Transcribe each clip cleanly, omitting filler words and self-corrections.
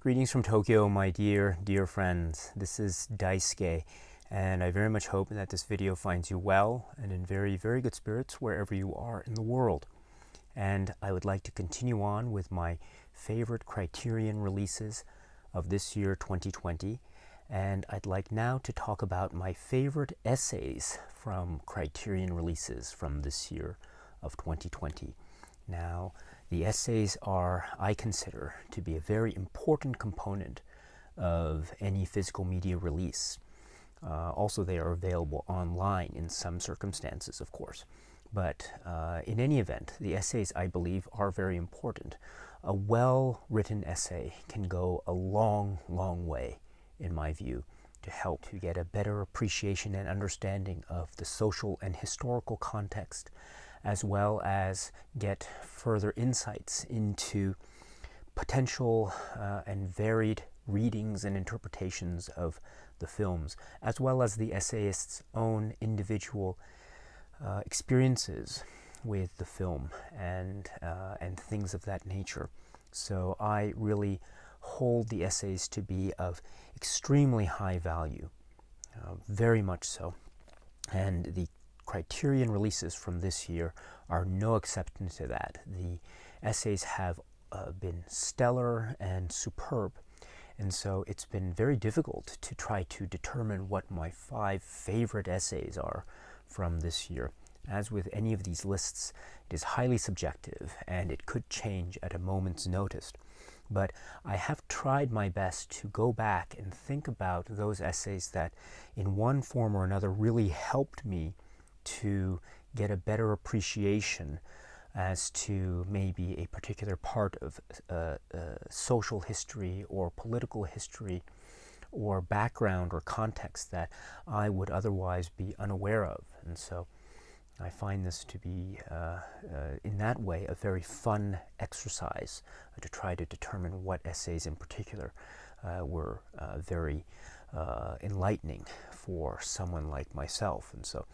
Greetings from Tokyo, my dear friends. This is Daisuke, and I very much hope that this video finds you well and in very good spirits wherever you are in the world. And I would like to continue on with my favorite Criterion releases of this year, 2020. And I'd like now to talk about my favorite essays from Criterion releases from this year of 2020. Now, the essays are, I consider, to be a very important component of any physical media release. Also, they are available online in some circumstances, of course. But in any event, the essays, I believe, are very important. A well-written essay can go a long way, in my view, to help to get a better appreciation and understanding of the social and historical context, as well as get further insights into potential and varied readings and interpretations of the films, as well as the essayist's own individual experiences with the film and things of that nature. So I really hold the essays to be of extremely high value, very much so. And the Criterion releases from this year are no exception to that. The essays have been stellar and superb, and so it's been very difficult to try to determine what my 5 favorite essays are from this year. As with any of these lists, it is highly subjective and it could change at a moment's notice. But I have tried my best to go back and think about those essays that in one form or another really helped me to get a better appreciation as to maybe a particular part of social history or political history or background or context that I would otherwise be unaware of. And so I find this to be, in that way, a very fun exercise to try to determine what essays in particular were very enlightening for someone like myself. And so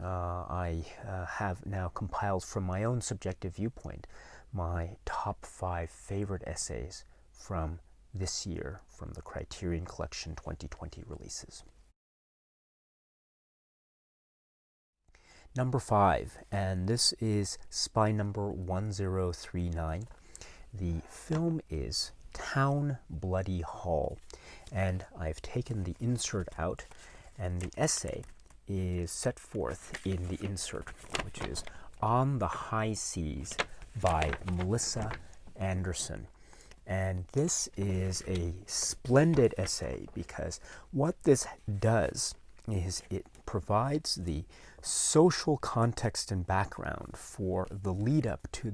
I have now compiled from my own subjective viewpoint my top 5 favorite essays from this year from the Criterion Collection 2020 releases. Number 5, and this is spy number 1039. The film is Town Bloody Hall, and I've taken the insert out, and the essay is set forth in the insert, which is On the High Seas by Melissa Anderson. And this is a splendid essay because what this does is it provides the social context and background for the lead up to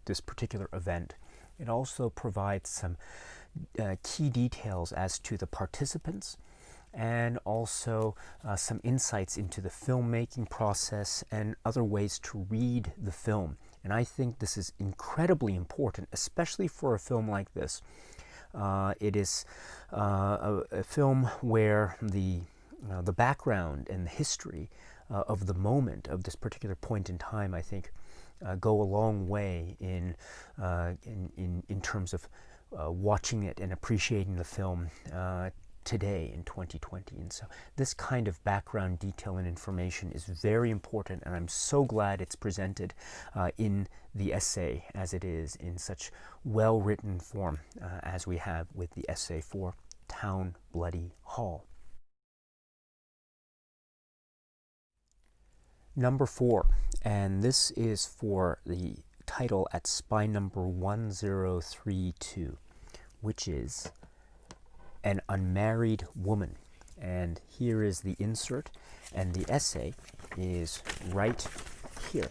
this particular event. It also provides some key details as to the participants and also some insights into the filmmaking process and other ways to read the film. And I think this is incredibly important, especially for a film like this. It is a film where the background and the history of the moment of this particular point in time, I think, go a long way in terms of watching it and appreciating the film today in 2020. And so this kind of background detail and information is very important, and I'm so glad it's presented in the essay as it is in such well-written form as we have with the essay for Town Bloody Hall. Number 4, and this is for the title at spy number 1032, which is An Unmarried Woman. And here is the insert, and the essay is right here.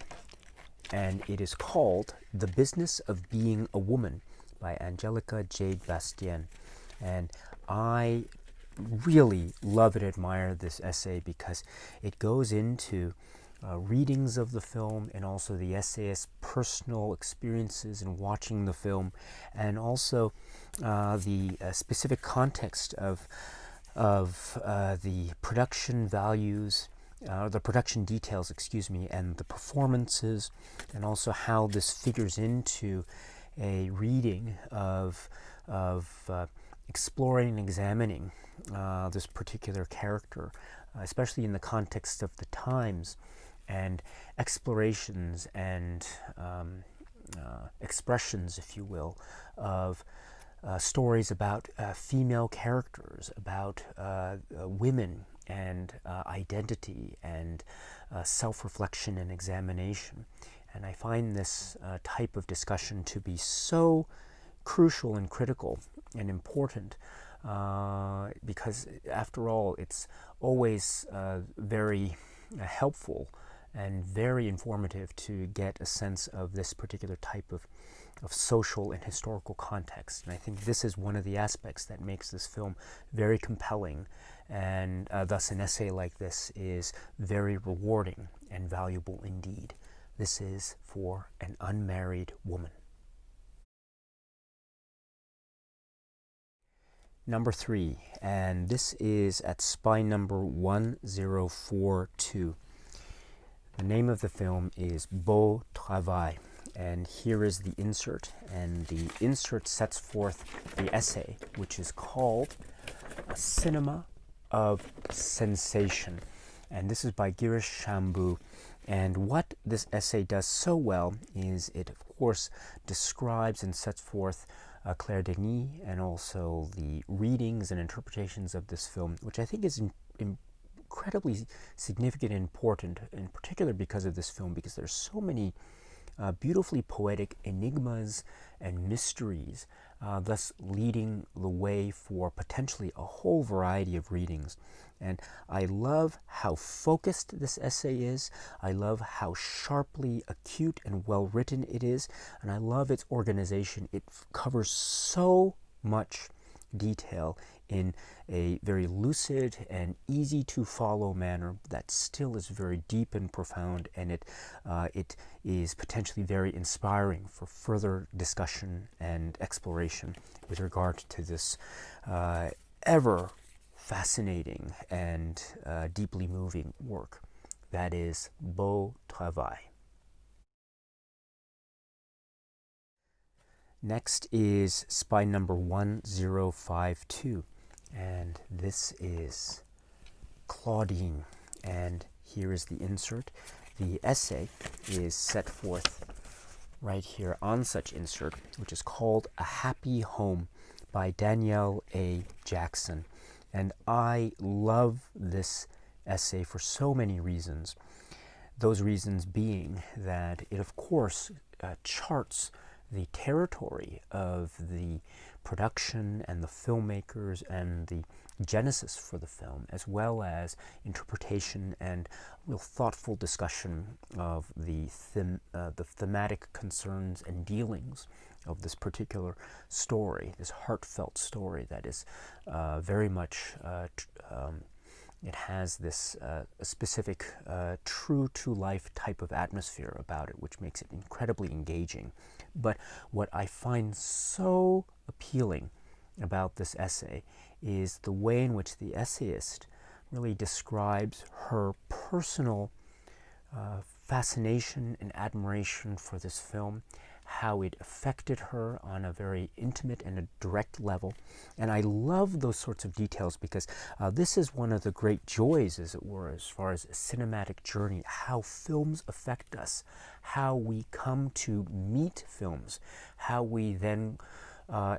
And it is called The Business of Being a Woman by Angelica J. Bastien. And I really love and admire this essay because it goes into readings of the film and also the essayist's personal experiences in watching the film, and also the specific context of the production values, the production details, and the performances, and also how this figures into a reading of exploring and examining this particular character, especially in the context of the times, and explorations and expressions, if you will, of stories about female characters, about women and identity and self-reflection and examination. And I find this type of discussion to be so crucial and critical and important because, after all, it's always very helpful and very informative to get a sense of this particular type of social and historical context. And I think this is one of the aspects that makes this film very compelling, and thus an essay like this is very rewarding and valuable indeed. This is For an Unmarried Woman. Number 3, and this is at spine number 1042. The name of the film is Beau Travail, and here is the insert, and the insert sets forth the essay, which is called A Cinema of Sensation, and this is by Girish Shambhu. And what this essay does so well is it, of course, describes and sets forth Claire Denis and also the readings and interpretations of this film, which I think is incredibly significant and important, in particular because of this film, because there's so many beautifully poetic enigmas and mysteries, thus leading the way for potentially a whole variety of readings. And I love how focused this essay is. I love how sharply acute and well written it is. And I love its organization. It covers so much detail in a very lucid and easy to follow manner that still is very deep and profound, and it is potentially very inspiring for further discussion and exploration with regard to this ever fascinating and deeply moving work that is Beau Travail. Next is spine number 1052, and this is Claudine, and here is the insert. The essay is set forth right here on such insert, which is called A Happy Home by Danielle A. Jackson. And I love this essay for so many reasons. Those reasons being that it, of course, charts the territory of the production and the filmmakers and the genesis for the film, as well as interpretation and real thoughtful discussion of the thematic concerns and dealings of this particular story, this heartfelt story that is very much it has this specific true-to-life type of atmosphere about it, which makes it incredibly engaging. But what I find so appealing about this essay is the way in which the essayist really describes her personal fascination and admiration for this film, how it affected her on a very intimate and a direct level. And I love those sorts of details because this is one of the great joys, as it were, as far as a cinematic journey, how films affect us, how we come to meet films, how we then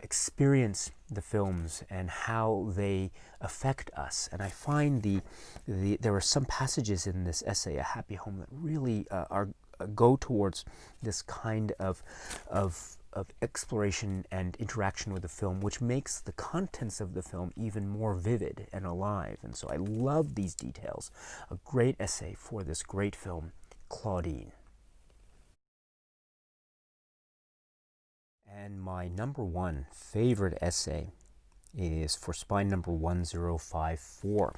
experience the films and how they affect us. And I find there are some passages in this essay, A Happy Home, that really go towards this kind of exploration and interaction with the film, which makes the contents of the film even more vivid and alive. And so I love these details. A great essay for this great film, Claudine. And my number one favorite essay is for spine number 1054.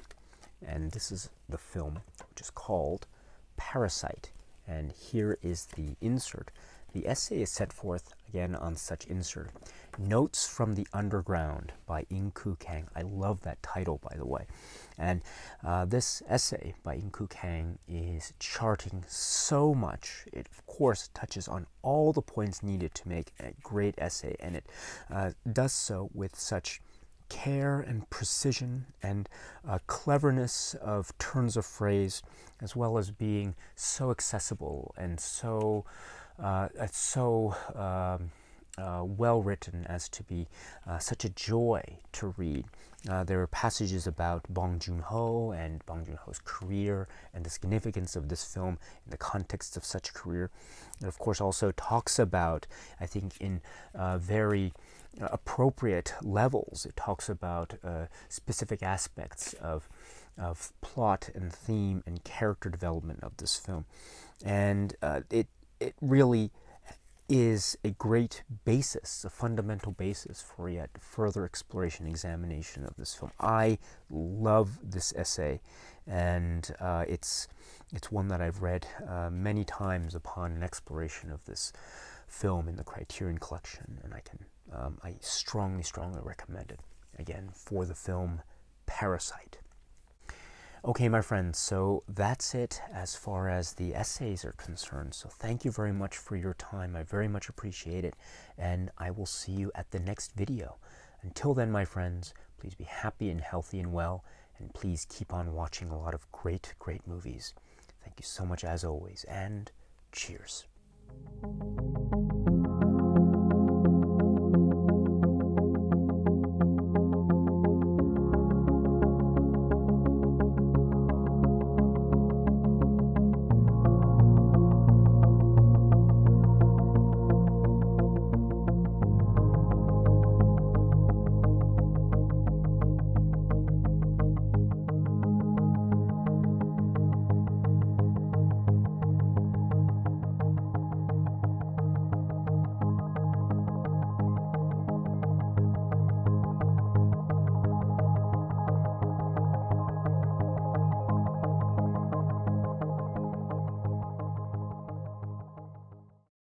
And this is the film, which is called Parasite. And here is the insert. The essay is set forth again on such insert. Notes from the Underground by In-Koo Kang. I love that title, by the way. And this essay by In-Koo Kang is charting so much. It, of course, touches on all the points needed to make a great essay, and it does so with such care and precision and cleverness of turns of phrase, as well as being so accessible and so well written as to be such a joy to read. There are passages about Bong Joon-ho and Bong Joon-ho's career and the significance of this film in the context of such a career. It, of course, also talks about, I think, in very appropriate levels. It talks about specific aspects of plot and theme and character development of this film. And it really is a great basis, a fundamental basis for yet further exploration and examination of this film. I love this essay, and it's one that I've read many times upon an exploration of this film in the Criterion collection, and I strongly recommend it, again, for the film Parasite. Okay, my friends, so that's it as far as the essays are concerned. So thank you very much for your time. I very much appreciate it, and I will see you at the next video. Until then, my friends, please be happy and healthy and well, and please keep on watching a lot of great movies. Thank you so much as always, and cheers.